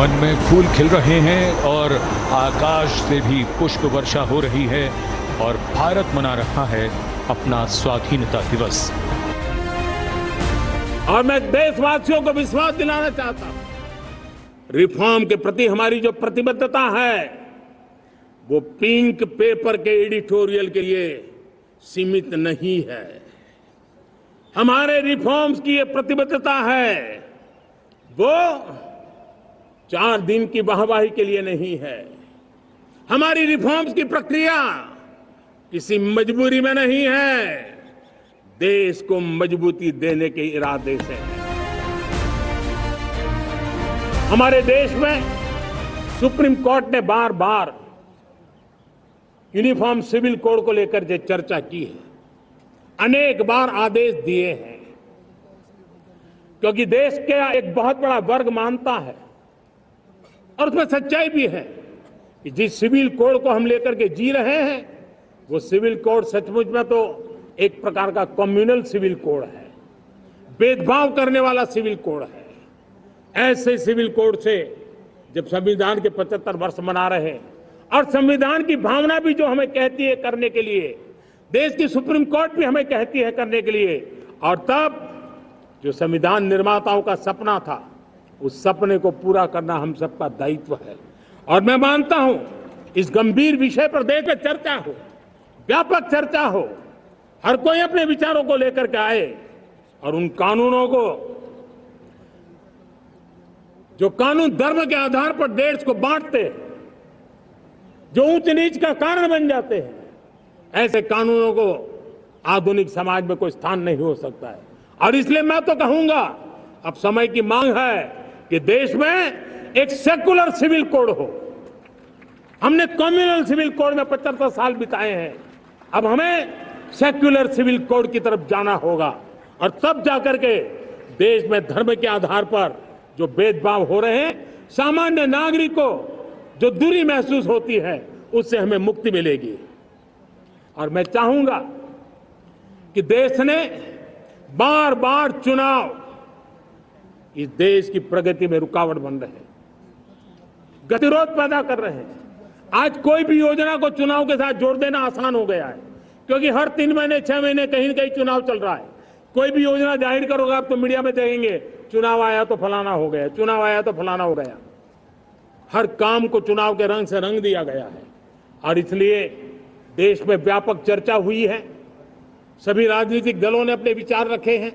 मन में फूल खिल रहे हैं और आकाश से भी पुष्प वर्षा हो रही है और भारत मना रहा है अपना स्वाधीनता दिवस। और मैं देशवासियों को विश्वास दिलाना चाहता हूं, रिफॉर्म के प्रति हमारी जो प्रतिबद्धता है वो पिंक पेपर के एडिटोरियल के लिए सीमित नहीं है। हमारे रिफॉर्म्स की ये प्रतिबद्धता है वो 4 दिन की वाहवाही के लिए नहीं है। हमारी रिफॉर्म्स की प्रक्रिया किसी मजबूरी में नहीं है, देश को मजबूती देने के इरादे से है। हमारे देश में सुप्रीम कोर्ट ने बार बार यूनिफॉर्म सिविल कोड को लेकर जो चर्चा की है, अनेक बार आदेश दिए हैं, क्योंकि देश का एक बहुत बड़ा वर्ग मानता है और उसमें सच्चाई भी है कि जिस सिविल कोड को हम लेकर के जी रहे हैं वो सिविल कोड सचमुच में तो एक प्रकार का कम्युनल सिविल कोड है, भेदभाव करने वाला सिविल कोड है। ऐसे सिविल कोड से जब संविधान के 75 वर्ष मना रहे हैं और संविधान की भावना भी जो हमें कहती है करने के लिए, देश की सुप्रीम कोर्ट भी हमें कहती है करने के लिए, और तब जो संविधान निर्माताओं का सपना था उस सपने को पूरा करना हम सबका दायित्व है। और मैं मानता हूं इस गंभीर विषय पर देश में चर्चा हो, व्यापक चर्चा हो, हर कोई अपने विचारों को लेकर के आए और उन कानूनों को जो कानून धर्म के आधार पर देश को बांटते हैं, जो ऊंच नीच का कारण बन जाते हैं, ऐसे कानूनों को आधुनिक समाज में कोई स्थान नहीं हो सकता है। और इसलिए मैं तो कहूंगा अब समय की मांग है कि देश में एक सेकुलर सिविल कोड हो। हमने कम्युनल सिविल कोड में 75 साल बिताए हैं, अब हमें सेक्युलर सिविल कोड की तरफ जाना होगा और तब जाकर के देश में धर्म के आधार पर जो भेदभाव हो रहे हैं, सामान्य नागरिक को जो दूरी महसूस होती है उससे हमें मुक्ति मिलेगी। और मैं चाहूंगा कि देश ने बार बार चुनाव इस देश की प्रगति में रुकावट बन रहे हैं, गतिरोध पैदा कर रहे हैं। आज कोई भी योजना को चुनाव के साथ जोड़ देना आसान हो गया है, क्योंकि हर 3 महीने 6 महीने कहीं न कहीं चुनाव चल रहा है। कोई भी योजना जाहिर करोगे आप तो मीडिया में देखेंगे चुनाव आया तो फलाना हो गया, चुनाव आया तो फलाना हो गया। हर काम को चुनाव के रंग से रंग दिया गया है और इसलिए देश में व्यापक चर्चा हुई है। सभी राजनीतिक दलों ने अपने विचार रखे हैं।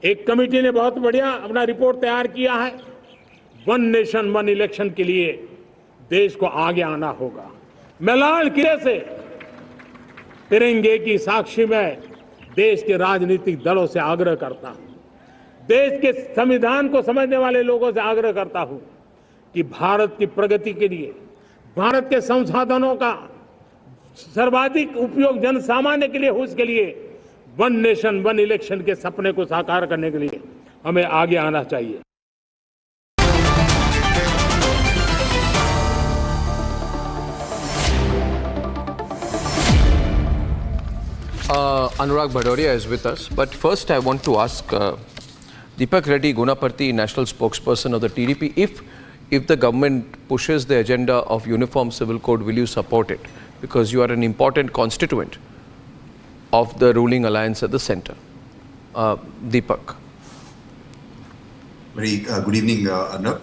एक कमेटी ने बहुत बढ़िया अपना रिपोर्ट तैयार किया है। वन नेशन वन इलेक्शन के लिए देश को आगे आना होगा। मैं लाल किले से तिरंगे की साक्षी में देश के राजनीतिक दलों से आग्रह करता हूं, देश के संविधान को समझने वाले लोगों से आग्रह करता हूं कि भारत की प्रगति के लिए, भारत के संसाधनों का सर्वाधिक उपयोग जन सामान्य के लिए हो, उसके लिए वन नेशन वन इलेक्शन के सपने को साकार करने के लिए हमें आगे आना चाहिए। Anurag Bhadoria is with us, but first I want to ask Deepak Reddy Gunapati, national spokesperson of the TDP, if the government pushes the agenda of uniform civil code, will you support it? Because you are an important constituent of the ruling alliance at the center. Deepak. Very good evening, Arnab.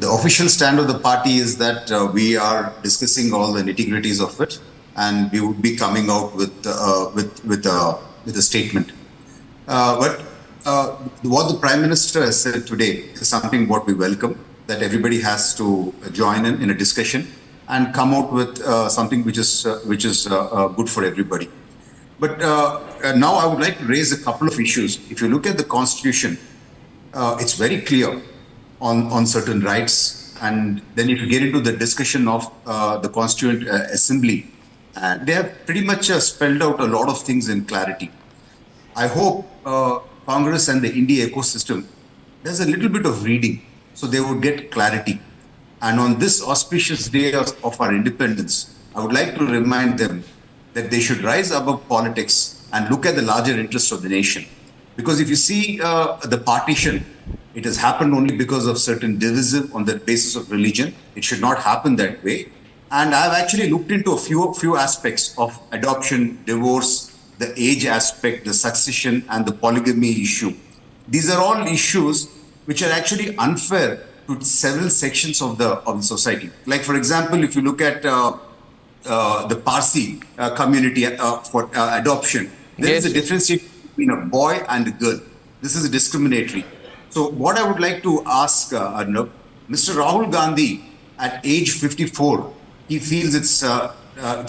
The official stand of the party is that we are discussing all the nitty-gritties of it, and we would be coming out with a statement. But what the Prime Minister has said today is something what we welcome, that everybody has to join in a discussion and come out with something which is good for everybody. But now I would like to raise a couple of issues. If you look at the Constitution, it's very clear on certain rights, and then if you get into the discussion of the Constituent Assembly, they have pretty much spelled out a lot of things in clarity. I hope Congress and the India ecosystem does a little bit of reading so they would get clarity. And on this auspicious day of our independence, I would like to remind them that they should rise above politics and look at the larger interests of the nation. Because if you see the partition, It has happened only because of certain division on the basis of religion. It should not happen that way. And I've actually looked into a few aspects of adoption, divorce, the age aspect, the succession, and the polygamy issue. These are all issues which are actually unfair to several sections of the society. Like, for example, if you look at the Parsi community for adoption, there is a differentiation between a boy and a girl. This is discriminatory. So what I would like to ask Arnab, Mr. Rahul Gandhi, at age 54, he feels it's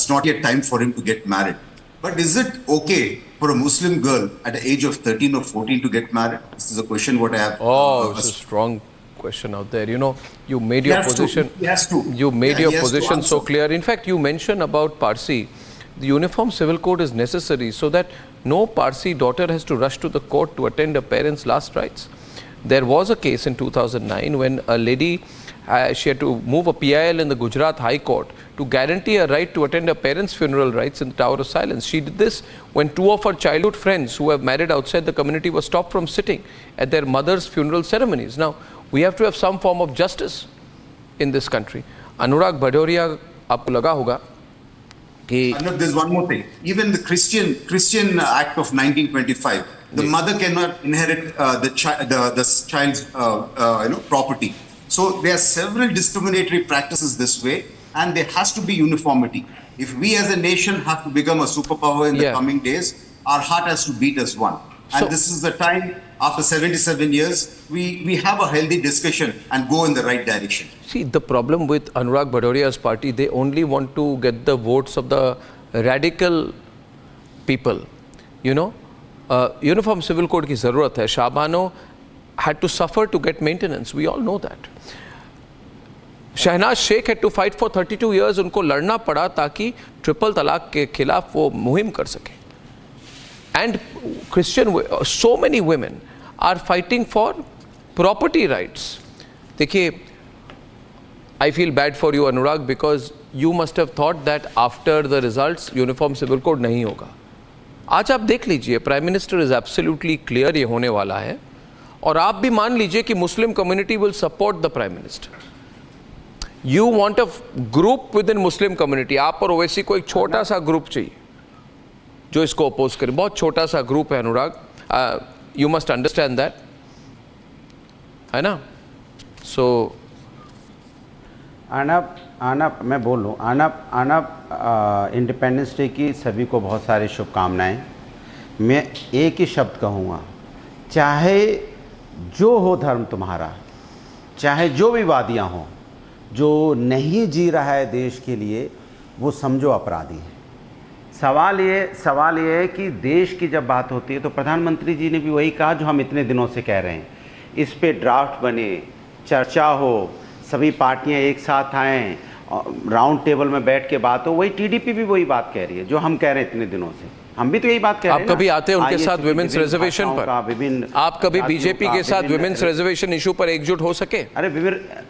not yet time for him to get married. But is it okay for a Muslim girl at the age of 13 or 14 to get married? This is a question what I have. It's a strong question out there. You know, you made your position. He has to. You made your position so clear. In fact, you mentioned about Parsi. The Uniform Civil Code is necessary so that no Parsi daughter has to rush to the court to attend her parents' last rites. There was a case in 2009 when a lady, she had to move a PIL in the Gujarat High Court to guarantee a right to attend her parents' funeral rites in the Tower of Silence. She did this when two of her childhood friends who have married outside the community were stopped from sitting at their mother's funeral ceremonies. Now, we have to have some form of justice in this country. Anurag Bhadoria, aapko laga hoga ki... There's one more thing. Even the Christian Act of 1925, the mother cannot inherit the child's property. So there are several discriminatory practices this way, and there has to be uniformity. If we as a nation have to become a superpower in the coming days, our heart has to beat as one. And this is the time, after 77 years, we have a healthy discussion and go in the right direction. See, the problem with Anurag Bhadoria's party, they only want to get the votes of the radical people. You know, Uniform Civil Code ki zarurat hai. Shahbano had to suffer to get maintenance. We all know that. Shahnaz Sheikh had to fight for 32 years. उनको लड़ना पड़ा ताकि triple तलाक के खिलाफ वो मुहिम कर सके. And so many women are fighting for property rights. देखिए, I feel bad for you, Anurag, because you must have thought that after the results, Uniform Civil Code नहीं होगा. आज आप देख लीजिए, Prime Minister is absolutely clear ये होने वाला है. और आप भी मान लीजिए कि Muslim community will support the Prime Minister. You want a group within Muslim community. आप और ओवैसी को एक छोटा सा ग्रुप चाहिए जो इसको अपोज करे. बहुत छोटा सा ग्रुप है अनुराग. You must understand that, है ना? So आनब मैं बोल लूँ. आनब इंडिपेंडेंस डे की सभी को बहुत सारी शुभकामनाएं. मैं एक ही शब्द कहूँगा, चाहे जो हो धर्म तुम्हारा, चाहे जो भी वादियाँ हों, जो नहीं जी रहा है देश के लिए वो समझो अपराधी है. सवाल ये है कि देश की जब बात होती है तो प्रधानमंत्री जी ने भी वही कहा जो हम इतने दिनों से कह रहे हैं. इस पे ड्राफ्ट बने, चर्चा हो, सभी पार्टियां एक साथ आएँ, राउंड टेबल में बैठ के बात हो. वही टीडीपी भी वही बात कह रही है जो हम कह रहे हैं इतने दिनों से. हम भी तो यही बात कह रहे हैं. आप कभी आते हैं उनके साथ विमेंस रिजर्वेशन पर? आप कभी बीजेपी के साथ विमेंस रिजर्वेशन इशू पर एकजुट हो सके? अरे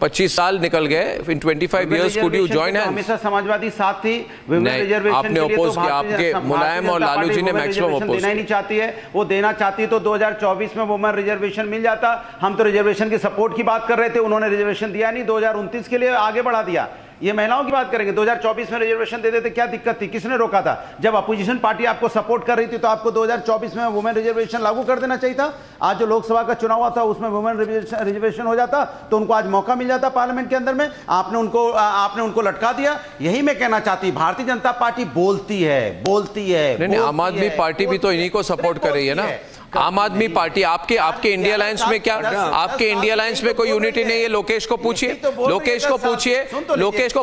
25 साल निकल गए. इन 25 years could you join hands? हमेशा समाजवादी साथ थी. विमेंस रिजर्वेशन आपने अपोज किया. आपके मुलायम और लालू जी ने मैक्सिमम अपोज देना ही नहीं चाहती है. वो देना चाहती तो 2024 में वुमेन रिजर्वेशन मिल जाता. हम तो रिजर्वेशन की सपोर्ट की बात कर रहे थे, उन्होंने रिजर्वेशन दिया नहीं. 2029 के लिए आगे बढ़ा दिया. ये महिलाओं की बात करेंगे. 2024 में रिजर्वेशन दे देते, क्या दिक्कत थी? किसने रोका था? जब अपोजिशन पार्टी आपको सपोर्ट कर रही थी तो आपको 2024 में वुमेन रिजर्वेशन लागू कर देना चाहिए था. आज जो लोकसभा का चुनाव हुआ था उसमें वुमेन रिजर्वेशन हो जाता तो उनको आज मौका मिल जाता पार्लियामेंट के अंदर में. आपने उनको लटका दिया. यही मैं कहना चाहती. भारतीय जनता पार्टी बोलती है. नहीं, आम आदमी पार्टी भी तो इन्हीं को सपोर्ट कर रही है ना. आम आदमी पार्टी आपके इंडिया अलायंस में क्या, आपके इंडिया अलायंस में कोई यूनिटी नहीं है? लोकेश को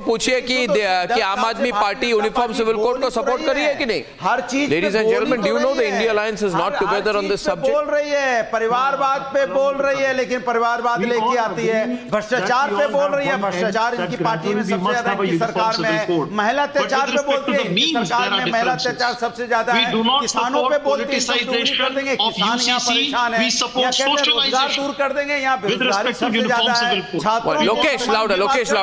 पूछिए कि आम आदमी पार्टी यूनिफॉर्म सिविल कोड को सपोर्ट कर रही है कि नहीं? हर चीज. Ladies and gentleman, do you know the India alliance is not together on this subject? बोल रही है परिवारवाद पे बोल रही है, लेकिन परिवारवाद लेके आती है. भ्रष्टाचार पे बोल रही है. भ्रष्टाचार इनकी पार्टी में सबसे ज्यादा, इनकी सरकार में है. महिला अत्याचार पे बोलती है. इनकी सरकार में महिला अत्याचार सबसे ज्यादा है. किसानों पे बोलती है किसान यहाँ परेशान है. रोजगार दूर कर देंगे. यहाँ बेरोजगारी सबसे ज्यादा है. Lokesh louder,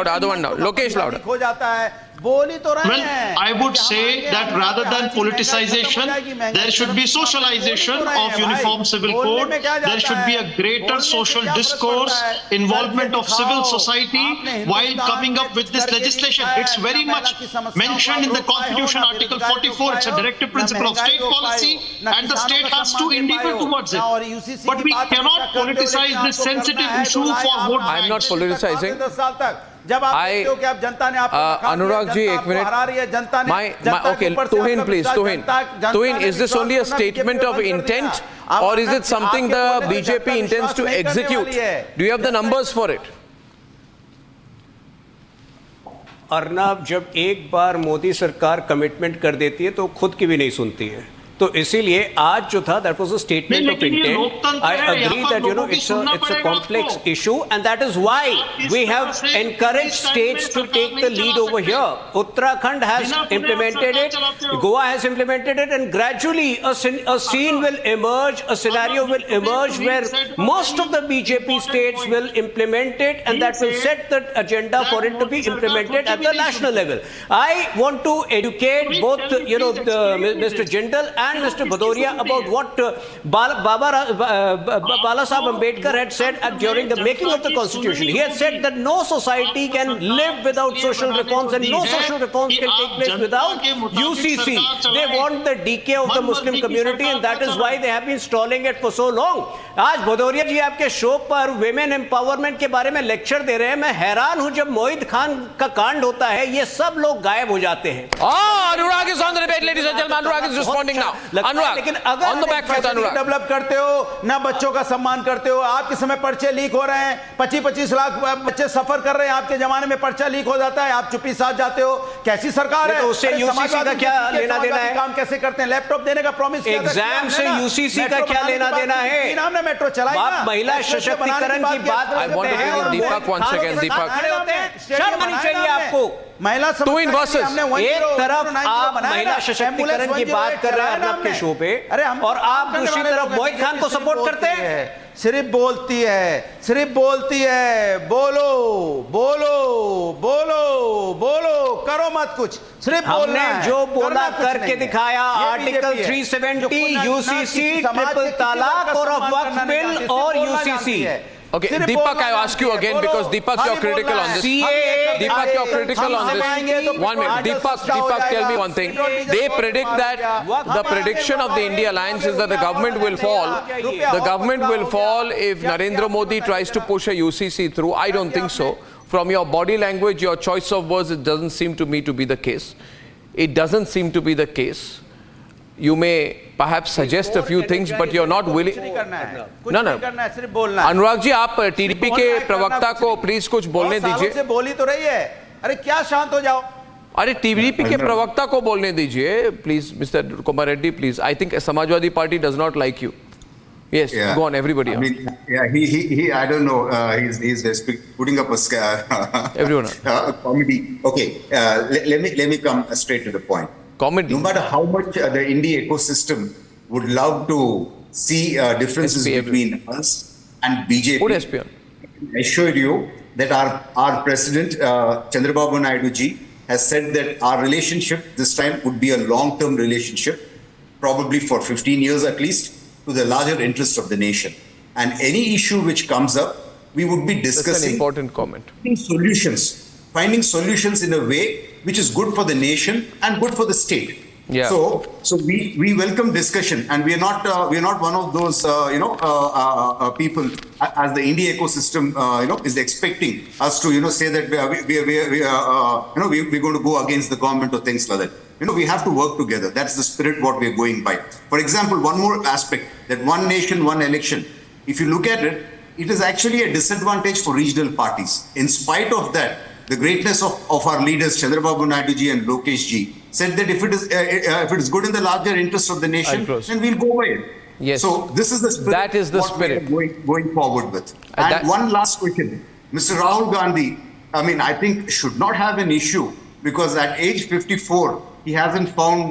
I don't want now. Lokesh louder हो जाता है. बोल ही तो रहे Well, हैं। I would कि हम say आएंगे, that हम rather यहाँ पे than हर चीज महंगाई politicization, खत्म हो जाएगी, महंगाई there should be खत्म हो जाएगी। socialization बोल ही तो रहे of हैं uniform भाई। civil बोलने code. में क्या There जाता should be a है? greater बोलने से social क्या फर्क discourse, पड़ता है? involvement करके of civil दिखाओ। society आपने while हिंदुस्तान coming में up with कुछ this करके legislation. दिखाया It's है, very ना much महिला की समस्याओं को mentioned in आप the रोक पाए हो, Constitution, ना Article बेरोजगारी रोक 44. It's a पाए हो, directive ना principle of महंगाई state रोक पाए policy, हो, ना and the किसानों state का has सम्मान to दे endeavor पाए हो, towards ना it. और UCC But की we बात cannot हमेशा करते हो, लेकिन politicize this आपको sensitive करना है, issue तो लाए for आप vote आए I'm not banks. politicizing. 10 साल तक जब आप I- देखते हो कि आप जनता ने आपको नकार दिया, Anurag ji, जनता एक आपको मिनट। हरा रही है, जनता ने जनता के Okay, ऊपर से Tuhin, आपका please, विश्वास, Tuhin. जनता Tuhin, ने is this विश्वास only a करना बीजेपी statement पे of बंद कर दिया। intent, अब or is आपने it something आपके the बोलने से BJP जनता intends to विश्वास नहीं करने execute? वाली है। Do you have the numbers for it? Arnab, जब एक बार मोदी सरकार कमिटमेंट कर देती है तो खुद की भी नहीं सुनती है, तो इसीलिए आज जो था that was a statement of लेकिन ये इंटेंट। लोकतंत्र आई है, अग्री यहाँ पर दैट यू नो लोगों की इट्स सुनना अ पड़ेगा कॉम्प्लेक्स आपको। Issue and that is why इस वी तरह हैव से एनकरेज इस टाइम में स्टेट्स टू सरकार टेक द नहीं लीड चला ओवर सकते। हियर। उत्तराखंड हैज बिना पुलिस implemented सरकार it, चलाते हो। Goa has implemented it, and gradually a scene will emerge, a scenario will emerge where most of the BJP states will implement it, and that will set the agenda for it to be implemented at the national level. I want to educate both, you know, Mr. Jindal and Mr. Bhadoria about what Bala Saheb Ambedkar had said during the making of the constitution. He had said that no society can live without social reforms, and no social reforms can take place without UCC. They want the decay of the Muslim community, and that is why they have been stalling it for so long. आज भदौरिया जी आपके show पर women empowerment के बारे में lecture दे रहे हैं। मैं हैरान हूं, जब मोहित खान का कांड होता है ये सब लोग गायब हो जाते हैं। Anurag is on the debate, ladies and gentlemen. Anurag is responding now. Anurag, लेकिन अगर on the back foot, Anurag. Develop करते हो ना, बच्चों का सम्मान करते हो। आपके समय पर्चे लीक हो रहे हैं, 25-25 लाख बच्चे सफर कर रहे हैं, आपके जमाने में पर्चा लीक हो जाता है, आप चुप्पी साथ जाते हो। कैसी सरकार है? तो उससे अरे UCC का समाजवादी क्या के लेना देना समाजवादी है? काम कैसे करते हैं? लैपटॉप देने का प्रॉमिस किया था, एग्जाम किया से हमने ना। UCC का मेट्रो क्या बनाने लेना की बात देना की है? थी ना हमने, मेट्रो चलाई आप ना। महिला एक्सप्रेस से बनाने सशक्तिकरण की बात I want to bring in Deepak once again. Deepak. खड़े होते हैं, शर्म आनी चाहिए आपको। महिला Two in verses. एक तरफ आप महिला सशक्तिकरण की बात कर रहे हैं अर्नब के शो पे, और आप दूसरी तरफ मोहित खान को सपोर्ट करते हैं। सिर्फ बोलती है, सिर्फ बोलती है। बोलो बोलो बोलो बोलो, करो मत कुछ, सिर्फ बोलना हमने है, जो करना बोला कुछ करके नहीं है। दिखाया, ये आर्टिकल बीजेपी है, 370, जो UCC, समाज के ट्रिपल किसी तलाक वर्ग का और सम्मान वक्फ करना नहीं बिल जानती, सिर्फ और बोलना UCC। जानती है। Okay, सिर्फ Deepak, बोलना I ask you जानती है, again बोलो, because Deepak, you're खाली critical बोलना on है। this. CAA, Deepak, you're critical on हम आएंगे तो this. 1 minute. आर्टिकल Deepak, सस्ता हो tell me जाएगा। one thing. Petrol They diesel predict बहुत that बढ़ गया। the prediction of the India alliance is that the government will fall. The government will fall if Narendra Modi tries to push a UCC through. I don't think so. From your body language, your choice of words, it doesn't seem to me to be the case. It doesn't seem to be the case. You may perhaps suggest a few things, but you're not willing. कुछ नहीं करना है, कुछ No, no. नहीं करना है, सिर्फ बोलना है। अनुराग जी, आप टीडीपी के प्रवक्ता को प्लीज कुछ बोलने बहुत सालों दीजिए। से बोली तो रही है, अरे क्या शांत हो जाओ। अरे टीडीपी के प्रवक्ता को बोलने दीजिए please, mister Kumar Reddy please. I think Samajwadi party does not like you. Yes, Yeah. go on, everybody. I mean, yeah, he I don't know. He's putting up a Everyone. comedy. Okay, let me come straight to the point. Comedy. No matter how much the indie ecosystem would love to see differences SP between us and BJP, Put SP on. I assure you that our president Chandrababu Naidu ji has said that our relationship this time would be a long-term relationship, probably for 15 years at least, to the larger interest of the nation. And any issue which comes up, we would be That's an discussing important comment. finding solutions in a way which is good for the nation and good for the state. Yeah. So we welcome discussion, and we are not one of those people as the India ecosystem is expecting us to say that we're going to go against the government or things like that. We have to work together. That's the spirit what we're going by. For example, one more aspect, that one nation, one election. If you look at it, it is actually a disadvantage for regional parties. In spite of that, the greatness of our leaders, Chandrababu Naidu ji and Lokesh ji, said that if it is good in the larger interest of the nation, then we'll go by it. Yes. So this is the spirit. That is the what spirit. we are going forward with. And one last question. Mr. Rahul Gandhi, I mean, I think should not have an issue, because at age 54, he hasn't found,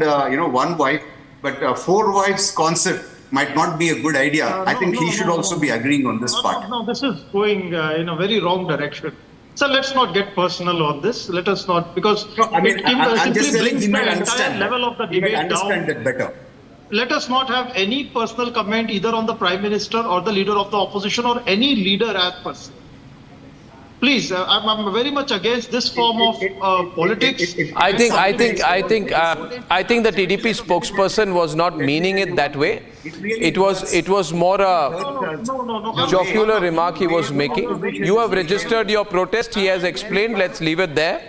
one wife, but 4 wives concept might not be a good idea. I think he should also be agreeing on this part. No, this is going in a very wrong direction. Sir, let's not get personal on this. Let us not, because No, I mean, it I'm just simply telling brings he might the entire understand level that. of the He might debate understand down. that better. Let us not have any personal comment either on the Prime Minister or the leader of the opposition or any leader as per se. Please, I'm very much against this form of politics. I think the TDP spokesperson was not meaning it that way. It was more a No. jocular remark he was making. You have registered your protest. He has explained. Let's leave it there.